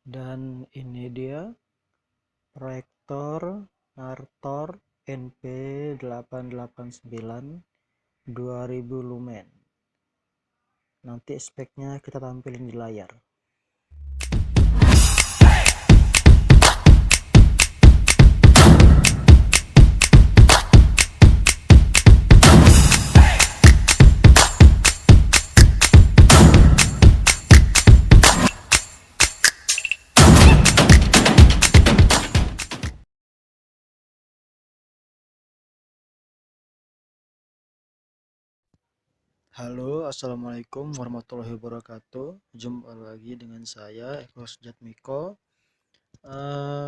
Dan ini dia proyektor Nartor NP889 2000 lumen. Nanti speknya kita tampilin di layar. Halo, assalamualaikum warahmatullahi wabarakatuh. Jumpa lagi dengan saya Eko Sujatmiko.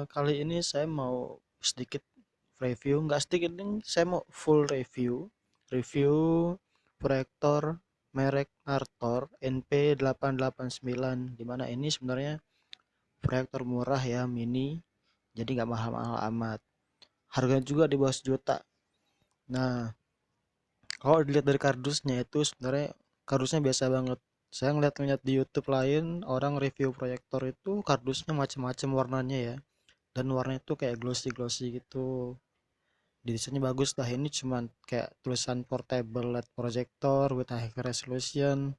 Kali ini saya mau sedikit review, nggak sedikit nih, saya mau full review proyektor merek Nartor NP889, dimana ini sebenarnya proyektor murah ya, mini, jadi nggak mahal-mahal amat. Harganya juga di bawah sejuta. Nah, kalau dilihat dari kardusnya itu sebenarnya kardusnya biasa banget. Saya ngeliat-ngeliat di YouTube lain, orang review proyektor itu kardusnya macam-macam warnanya ya. Dan warnanya itu kayak glossy-glossy gitu. Desainnya bagus lah. Ini cuman kayak tulisan portable LED projector with high resolution,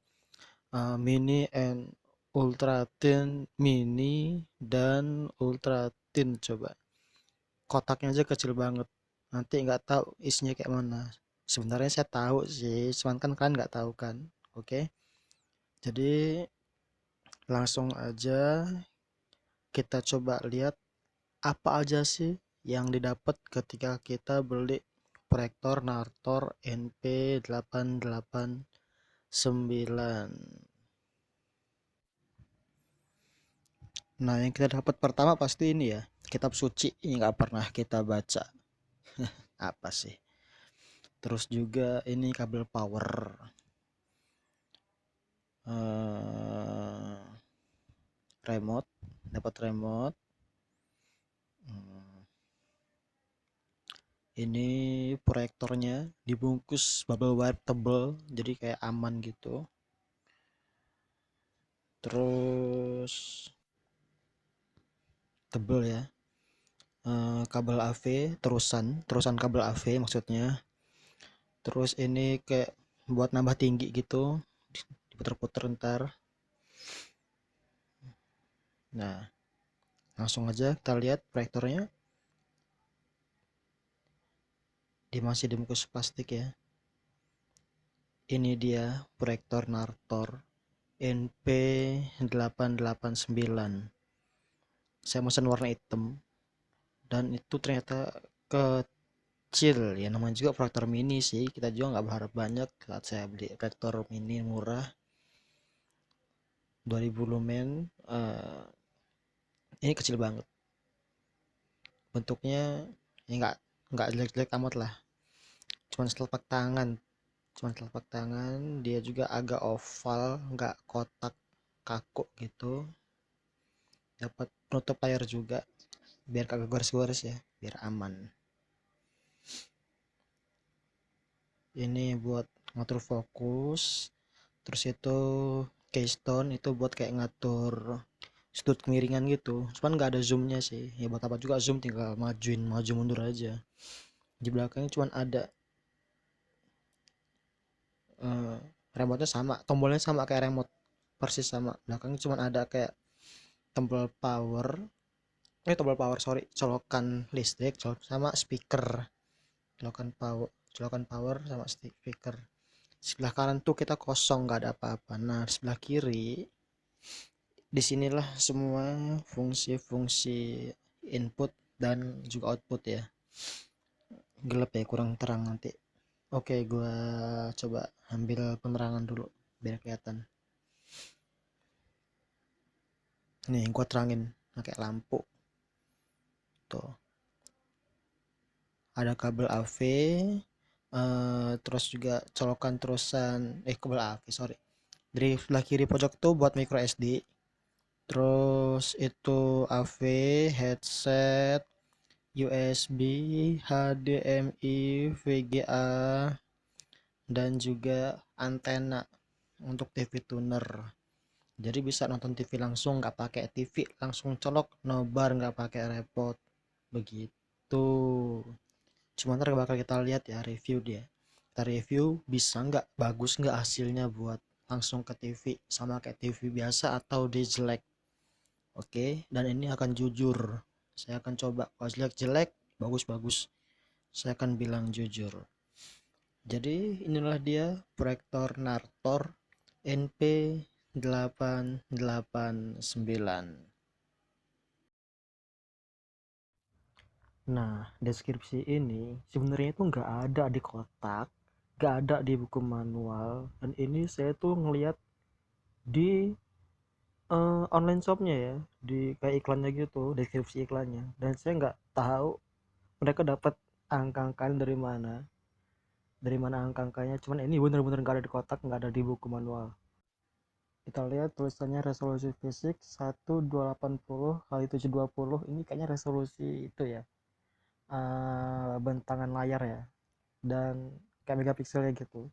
mini and ultra thin, mini dan ultra thin. Coba kotaknya aja kecil banget. Nanti nggak tahu isinya kayak mana. Sebenarnya saya tahu sih, cuman kan kalian nggak tahu kan. Oke, jadi langsung aja kita coba lihat apa aja sih yang didapat ketika kita beli proyektor Nartor NP889. Nah, yang kita dapat pertama pasti ini ya, kitab suci. Ini nggak pernah kita baca. Apa sih? Terus juga ini kabel power. eh Remote, dapat remote. Hmm, Ini proyektornya dibungkus bubble wrap tebel, jadi kayak aman gitu. Terus tebel ya. Kabel AV, terusan kabel AV maksudnya. Terus ini kayak buat nambah tinggi gitu, diputer-puter ntar. Nah, langsung aja kita lihat proyektornya. Dia masih dibungkus plastik ya. Ini dia proyektor Nartor NP889. Saya pesan warna hitam dan itu ternyata kecil ya, namanya juga proyektor mini sih, kita juga nggak berharap banyak saat saya beli proyektor mini murah 2000 lumen. Ini kecil banget bentuknya, ya nggak jelek-jelek amat lah, cuman telapak tangan, dia juga agak oval, nggak kotak kaku gitu. Dapat penutup layar juga biar kagak gores-gores ya, biar aman. Ini buat ngatur fokus. Terus itu keystone, itu buat kayak ngatur sudut kemiringan gitu, cuman nggak ada zoomnya sih ya. Buat apa juga zoom, tinggal maju mundur aja. Di belakangnya cuman ada eh, remote sama, tombolnya sama kayak remote, persis sama. Belakangnya cuman ada kayak tombol power, tombol power, sorry, colokan listrik, sama speaker. Colokan power sama speaker. Sebelah kanan tuh kita kosong, nggak ada apa-apa. Nah, sebelah kiri, disinilah semua fungsi-fungsi input dan juga output ya. Gelap ya, kurang terang nanti. Oke, gua coba ambil penerangan dulu biar kelihatan. Nih, gua terangin pakai lampu. Tuh, ada kabel AV, terus juga colokan terusan, kabel AV, sorry. Dari sebelah kiri pojok tuh buat micro SD. Terus itu AV, headset, USB, HDMI, VGA, dan juga antena untuk TV tuner. Jadi bisa nonton TV langsung, nggak pakai TV langsung colok nobar, nggak pakai repot begitu. Cuma ntar bakal kita lihat ya review dia, kita review bisa nggak, bagus nggak hasilnya buat langsung ke TV, sama kayak TV biasa atau dia jelek. Oke, dan ini akan jujur, saya akan coba. Kalau jelek, bagus-bagus, saya akan bilang jujur. Jadi inilah dia proyektor Nartor NP889. Nah, deskripsi ini sebenarnya itu nggak ada di kotak, nggak ada di buku manual, dan ini saya tuh ngelihat di online shopnya ya, di kayak iklannya gitu, deskripsi iklannya, dan saya nggak tahu mereka dapat angka-angkanya dari mana angka-angkanya. Cuman ini bener-bener nggak ada di kotak, nggak ada di buku manual. Kita lihat tulisannya resolusi fisik 1280 kali 720, ini kayaknya resolusi itu ya, bentangan layar ya, dan kayak megapikselnya gitu.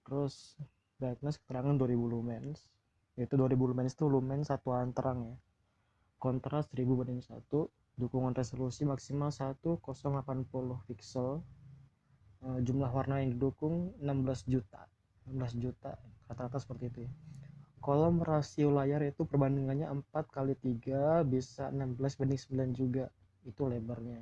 Terus brightness keterangan 2000 lumens, yaitu 2000 lumens itu lumen satuan terang ya. Kontras 1000:1, dukungan resolusi maksimal 1080 pixel. Jumlah warna yang didukung 16 juta, 16 juta rata-rata seperti itu ya. Kolom rasio layar itu perbandingannya 4 kali 3 bisa 16:9 juga, itu lebarnya.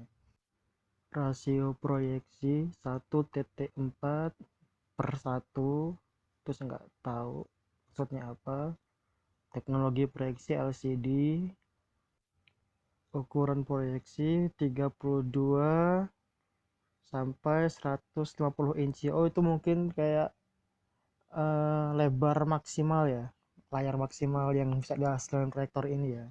Rasio proyeksi 1,4/1, terus nggak tahu maksudnya apa. Teknologi proyeksi LCD, ukuran proyeksi 32 sampai 150 inci. Oh, itu mungkin kayak lebar maksimal ya, layar maksimal yang bisa dihasilkan proyektor ini ya.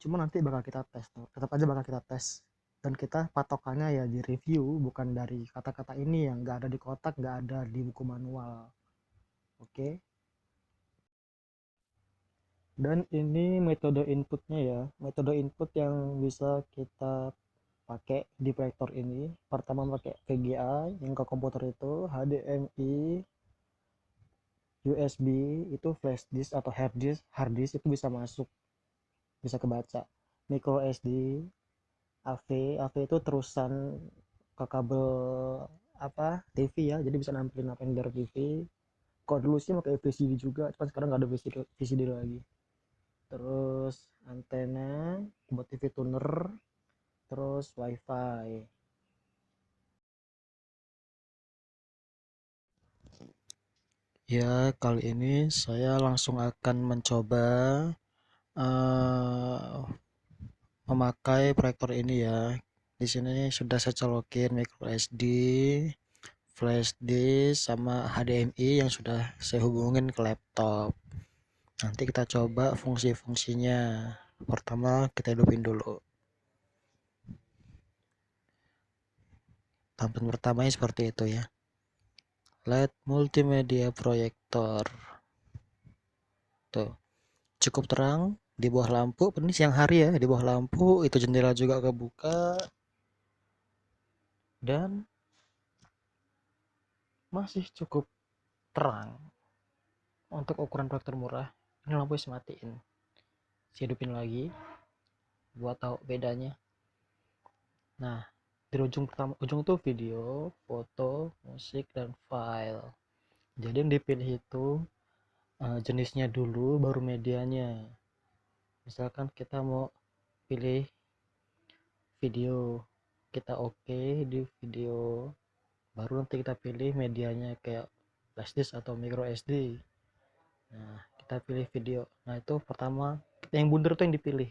Cuma nanti bakal kita tes, tetap aja bakal kita tes, dan kita patokannya ya di review, bukan dari kata-kata ini yang nggak ada di kotak, nggak ada di buku manual. Oke, dan ini metode inputnya ya, metode input yang bisa kita pakai di proyektor ini. Pertama pakai VGA yang ke komputer itu, HDMI, USB itu flash disk atau hard disk itu bisa masuk, bisa kebaca. Micro SD, AV itu terusan ke kabel apa, TV ya, jadi bisa nampilin apa yang dari TV. Kalau dulu sih pakai VCD juga, cuman sekarang nggak ada VCD lagi. Terus antena buat TV tuner, terus WiFi. Ya, kali ini saya langsung akan mencoba uh, memakai proyektor ini ya. Di sini sudah saya colokin micro SD, flash disk, sama HDMI yang sudah saya hubungin ke laptop. Nanti kita coba fungsi-fungsinya. Pertama kita hidupin dulu. Tampilan pertamanya seperti itu ya. LED multimedia proyektor. Tuh, cukup terang di bawah lampu. Ini siang hari ya, di bawah lampu itu jendela juga kebuka, dan masih cukup terang untuk ukuran proyektor murah. Ini lampu saya matiin, saya hidupin lagi buat tahu bedanya. Nah, di ujung pertama, ujung tuh video, foto, musik, dan file. Jadi yang dipilih itu jenisnya dulu, baru medianya. Misalkan kita mau pilih video, kita oke di video, baru nanti kita pilih medianya kayak flash disk atau micro SD. Nah, kita pilih video. Nah, itu pertama yang bundar tuh yang dipilih,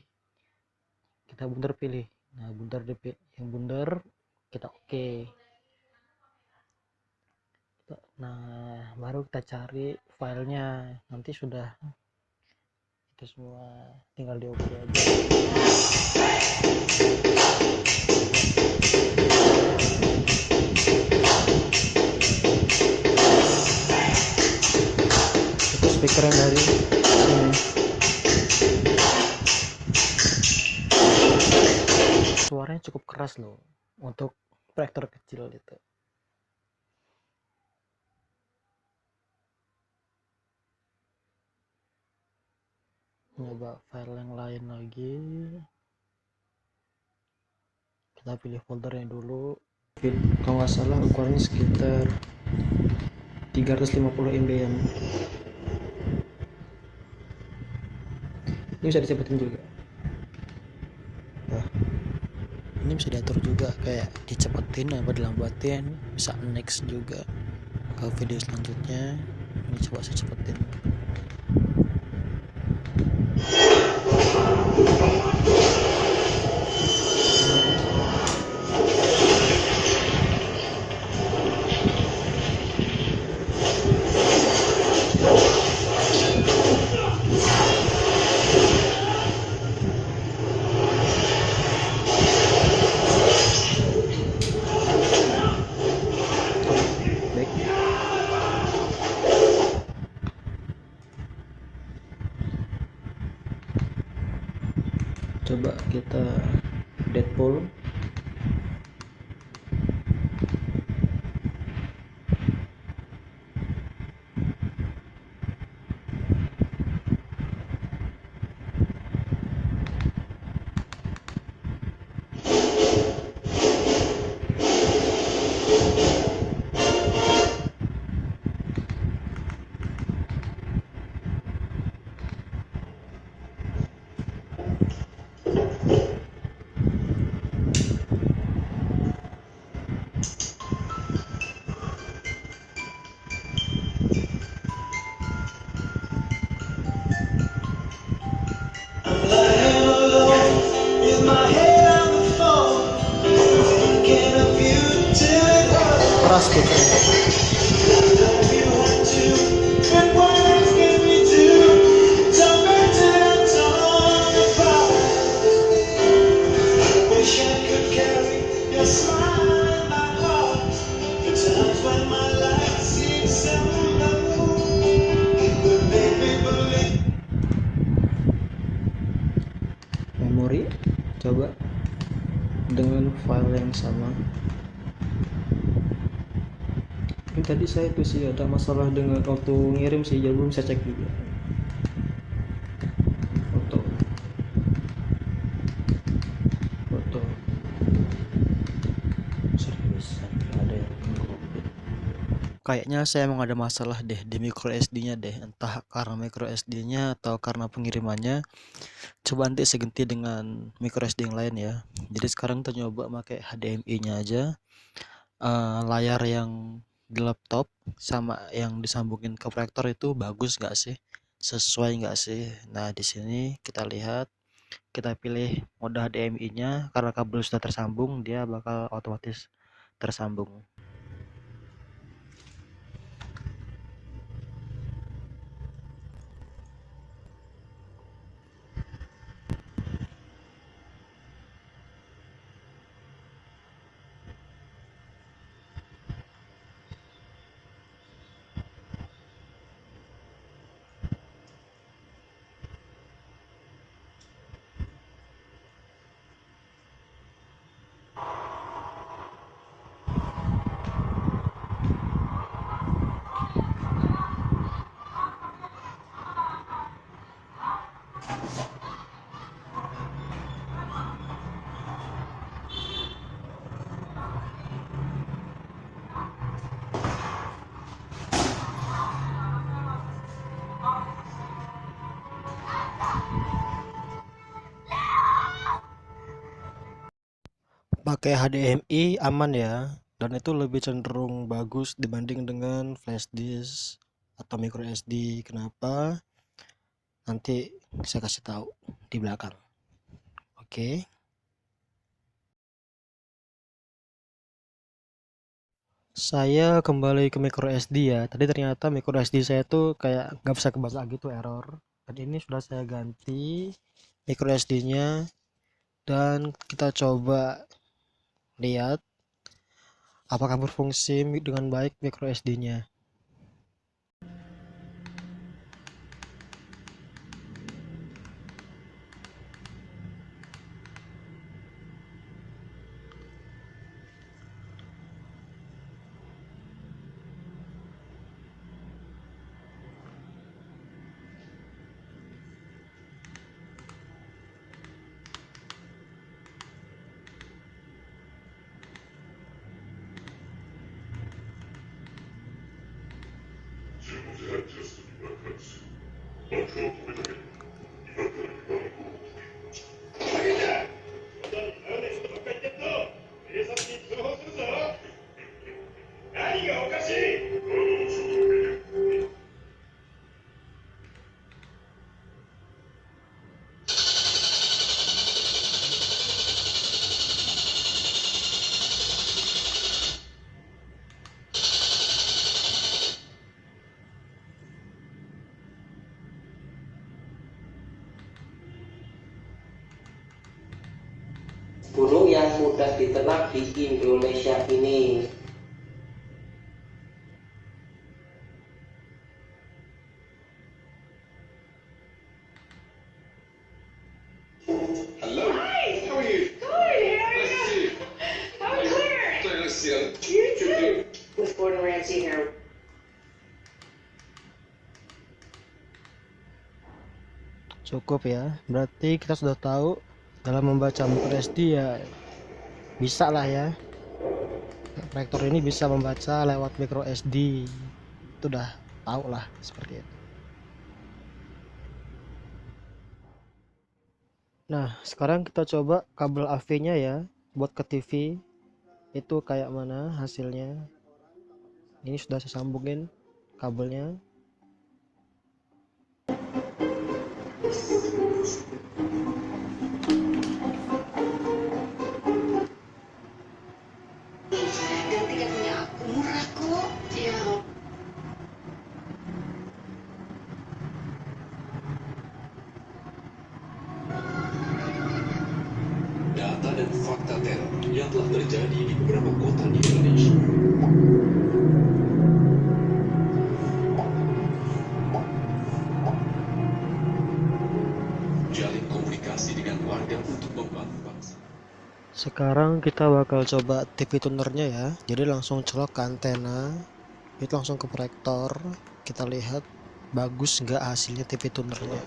kita bundar pilih. Nah, bundar dipilih, yang bundar kita oke. Nah, baru kita cari filenya. Nanti sudah itu semua tinggal di oke aja. Itu speaker yang dari sini, suaranya cukup keras loh untuk proyektor kecil itu. Nyoba file yang lain lagi, kita pilih foldernya dulu. Kalau nggak salah ukurannya sekitar 350 MB. Ini bisa dicepetin juga. Nah, ini bisa diatur juga, kayak dicepetin apa dilambatin, bisa next juga ke video selanjutnya. Ini coba saya cepetin. Baik, coba kita Deadpool. Keras gitu. Memori, coba dengan file yang sama. Ini tadi saya tuh sih ada masalah dengan waktu ngirim sih, jadi belum saya cek juga foto foto serius ada yang kayaknya saya emang ada masalah deh di micro SD nya deh, entah karena micro SD nya atau karena pengirimannya. Coba nanti saya ganti dengan micro SD yang lain ya. Jadi sekarang kita nyoba pakai HDMI nya aja. Layar yang di laptop sama yang disambungin ke proyektor itu bagus nggak sih, sesuai nggak sih? Nah di sini kita lihat, kita pilih mode HDMI nya, karena kabel sudah tersambung dia bakal otomatis tersambung. Pakai HDMI aman ya, dan itu lebih cenderung bagus dibanding dengan flash disk atau micro SD. Kenapa? Nanti saya kasih tahu di belakang. Oke. Saya kembali ke micro SD ya. Tadi ternyata micro SD saya tuh kayak nggak bisa kebaca gitu, error. Dan ini sudah saya ganti micro SD-nya, dan kita coba lihat apakah berfungsi dengan baik micro SD-nya. burung yang mudah diternak di Indonesia ini. Hello. Hi. How are you? Good. How are you? Nice to see you. I'm Claire. Claire, nice to see you. You too. With Gordon Ramsay here. Cukup ya, berarti kita sudah tahu dalam membaca microSD ya bisa lah ya. Proyektor ini bisa membaca lewat microSD, itu udah tahu lah seperti itu. Nah sekarang kita coba kabel AV nya ya buat ke TV itu kayak mana hasilnya. Ini sudah saya sambungin kabelnya. Dan tiket punya aku murah kok. Ya. Data dan fakta teror yang telah terjadi di beberapa kota di Indonesia. Jalin komunikasi dengan warga untuk membantu bangsa. Sekarang kita bakal coba TV tunernya ya. Jadi langsung colok ke antena, itu langsung ke proyektor. Kita lihat bagus nggak hasilnya TV tunernya.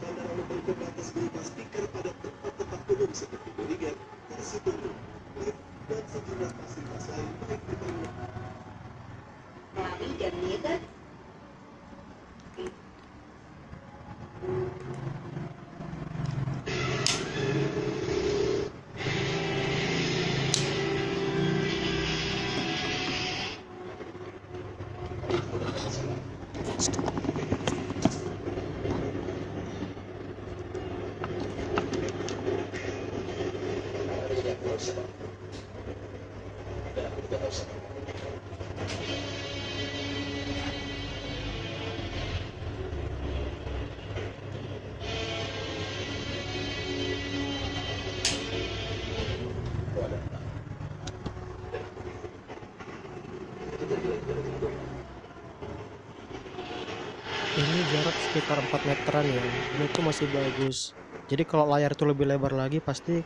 Ini jarak sekitar 4 meteran ya, ini tuh masih bagus. Jadi kalau layar itu lebih lebar lagi pasti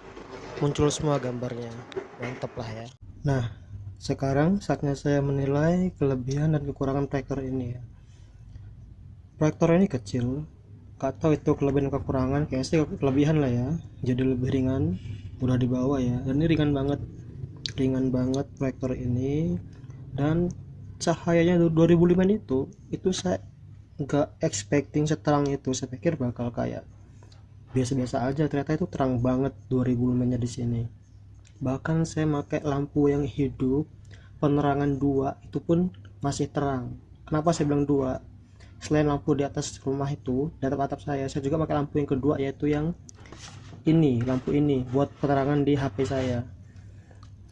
muncul semua gambarnya. Mantap lah ya. Nah sekarang saatnya saya menilai kelebihan dan kekurangan proyektor ini ya. Proyektor ini kecil, gak tahu itu kelebihan dan kekurangan, kayaknya sih kelebihan lah ya. Jadi lebih ringan, mudah dibawa ya. Dan ini ringan banget proyektor ini. Dan cahayanya 2005 itu saya nggak expecting seterang itu. Saya pikir bakal kayak biasa-biasa aja, ternyata itu terang banget 2000 lumennya di sini. Bahkan saya pakai lampu yang hidup, penerangan 2 itu pun masih terang. Kenapa saya bilang 2? Selain lampu di atas rumah itu, di atap saya juga pakai lampu yang kedua, yaitu yang ini, lampu ini buat penerangan di HP saya.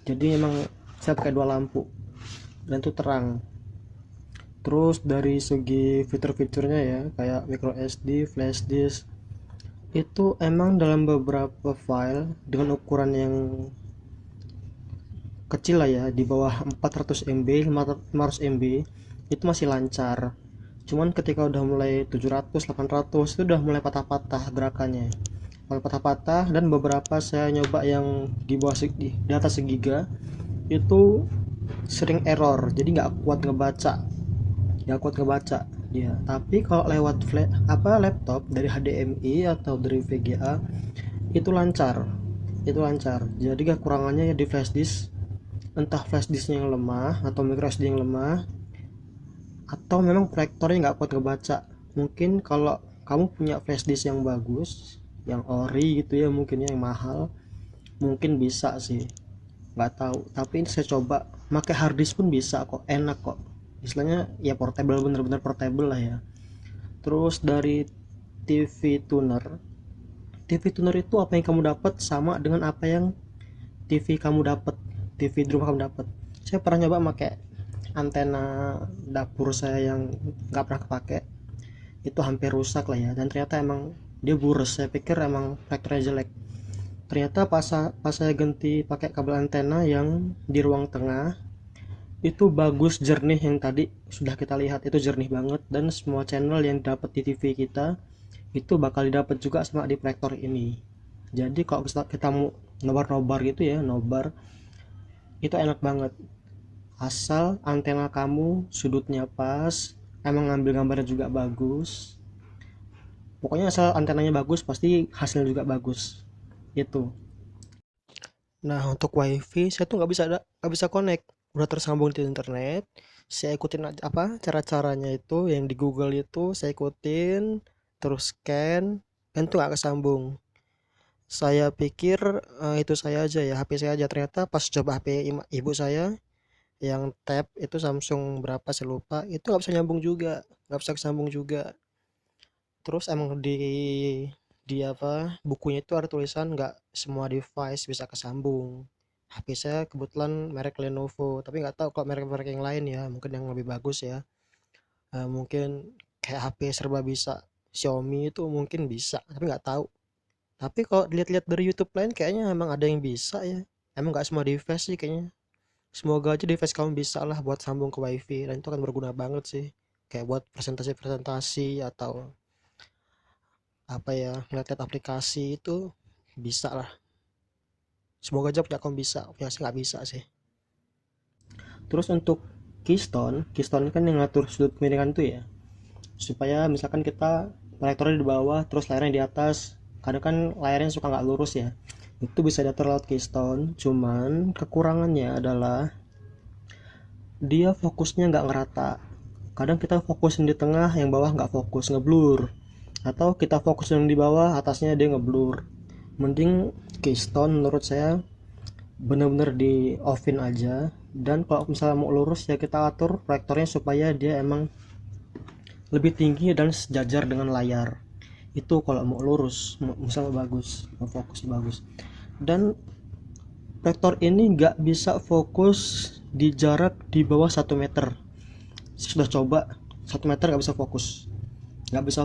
Jadi memang saya pakai 2 lampu dan itu terang. Terus dari segi fitur-fiturnya ya, kayak micro SD, flash disk, itu emang dalam beberapa file dengan ukuran yang kecil lah ya, di bawah 400 MB, 500 MB itu masih lancar. Cuman ketika udah mulai 700, 800 itu udah mulai patah-patah gerakannya. Mulai patah-patah, dan beberapa saya nyoba yang di bawah di atas segiga itu sering error, jadi nggak kuat ngebaca dia. Tapi kalau lewat laptop dari HDMI atau dari VGA itu lancar. Jadi kekurangannya ya di flash disk, entah flash disknya yang lemah atau micro SD yang lemah, atau memang proyektornya nggak kuat ngebaca. Mungkin kalau kamu punya flash disk yang bagus, yang ori gitu ya, mungkin yang mahal, mungkin bisa sih, nggak tahu. Tapi ini saya coba pakai hard disk pun bisa kok, enak kok. Istilahnya ya portable, bener-bener portable lah ya. Terus dari TV tuner itu apa yang kamu dapat sama dengan apa yang TV di rumah kamu dapat. Saya pernah nyoba pakai antena dapur saya yang nggak pernah kepake, itu hampir rusak lah ya, dan ternyata emang dia boros. Saya pikir emang faktornya jelek, Ternyata pas saya ganti pakai kabel antena yang di ruang tengah, itu bagus, jernih. Yang tadi sudah kita lihat itu jernih banget, dan semua channel yang dapat di TV kita itu bakal didapat juga sama di proyektor ini. Jadi kalau kita mau nobar-nobar gitu ya, nobar itu enak banget, asal antena kamu sudutnya pas, emang ngambil gambarnya juga bagus. Pokoknya asal antenanya bagus pasti hasilnya juga bagus itu. Nah, untuk wifi saya tuh nggak bisa connect, udah tersambung di internet. Saya ikutin apa cara-caranya itu yang di Google itu, saya ikutin terus scan, dan tuh nggak kesambung. Saya pikir itu saya aja ya, HP saya aja. Ternyata pas coba HP ibu saya yang tab itu Samsung berapa saya lupa, itu nggak bisa nyambung juga, nggak bisa kesambung juga. Terus emang di apa bukunya itu ada tulisan nggak semua device bisa kesambung. HP saya kebetulan merek Lenovo, tapi nggak tahu kalau merek-merek yang lain ya, mungkin yang lebih bagus ya. Mungkin kayak HP serba bisa Xiaomi itu mungkin bisa, tapi nggak tahu. Tapi kalau dilihat-lihat dari YouTube lain kayaknya emang ada yang bisa ya. Emang nggak semua device sih kayaknya. Semoga aja device kamu bisa lah buat sambung ke wifi, dan itu kan berguna banget sih. Kayak buat presentasi-presentasi atau apa ya, ngeliat-liat aplikasi itu bisa lah. Semoga aja punya kamu bisa, punya sih nggak bisa sih. Terus untuk keystone kan yang ngatur sudut kemiringan tuh ya, supaya misalkan kita proyektornya di bawah terus layarnya di atas, kadang kan layarnya suka nggak lurus ya, itu bisa diatur lewat keystone. Cuman kekurangannya adalah dia fokusnya nggak ngerata. Kadang kita fokusin di tengah, yang bawah nggak fokus, ngeblur. Atau kita fokusin di bawah, atasnya dia ngeblur. Mending keystone menurut saya bener-bener di offin aja. Dan kalau misalnya mau lurus ya kita atur proyektornya supaya dia emang lebih tinggi dan sejajar dengan layar. Itu kalau mau lurus, misalnya bagus, mau fokus bagus. Dan proyektor ini nggak bisa fokus di jarak di bawah 1 meter. Saya sudah coba, 1 meter nggak bisa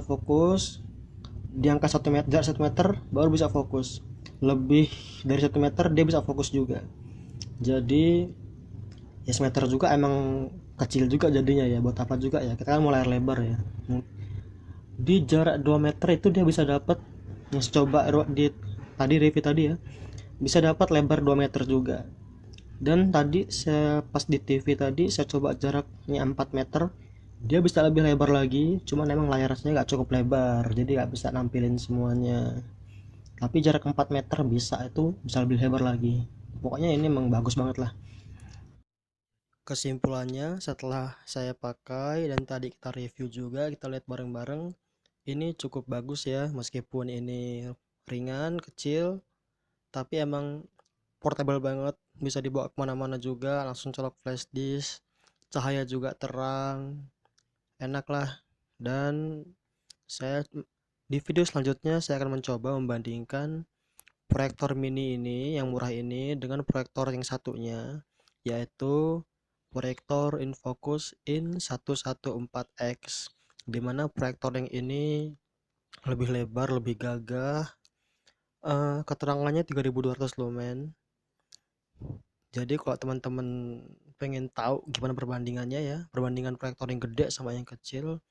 fokus. Di angka 1 meter, jarak 1 meter baru bisa fokus. Lebih dari 1 meter dia bisa fokus juga. Jadi ya semeter juga emang kecil juga jadinya ya, buat apa juga ya, kita kan mau layar lebar ya. Di jarak 2 meter itu dia bisa dapat, yang coba di tadi review tadi ya, bisa dapat lebar 2 meter juga. Dan tadi saya pas di TV tadi saya coba jaraknya 4 meter, dia bisa lebih lebar lagi, cuman emang layarnya nggak cukup lebar, jadi nggak bisa nampilin semuanya. Tapi jarak 4 meter bisa, itu bisa lebih lebar lagi. Pokoknya ini emang bagus banget lah. Kesimpulannya setelah saya pakai dan tadi kita review juga, kita lihat bareng-bareng, ini cukup bagus ya, meskipun ini ringan kecil, tapi emang portable banget, bisa dibawa kemana-mana juga, langsung colok flash disk, cahaya juga terang, enak lah. Dan saya di video selanjutnya saya akan mencoba membandingkan proyektor mini ini yang murah ini dengan proyektor yang satunya, yaitu proyektor Infocus In 114X, dimana proyektor yang ini lebih lebar, lebih gagah, keterangannya 3200 lumen. Jadi kalau teman-teman pengen tahu gimana perbandingannya ya, perbandingan proyektor yang gede sama yang kecil,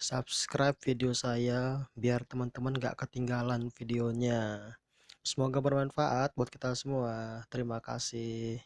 subscribe video saya biar teman-teman gak ketinggalan videonya. Semoga bermanfaat buat kita semua. Terima kasih.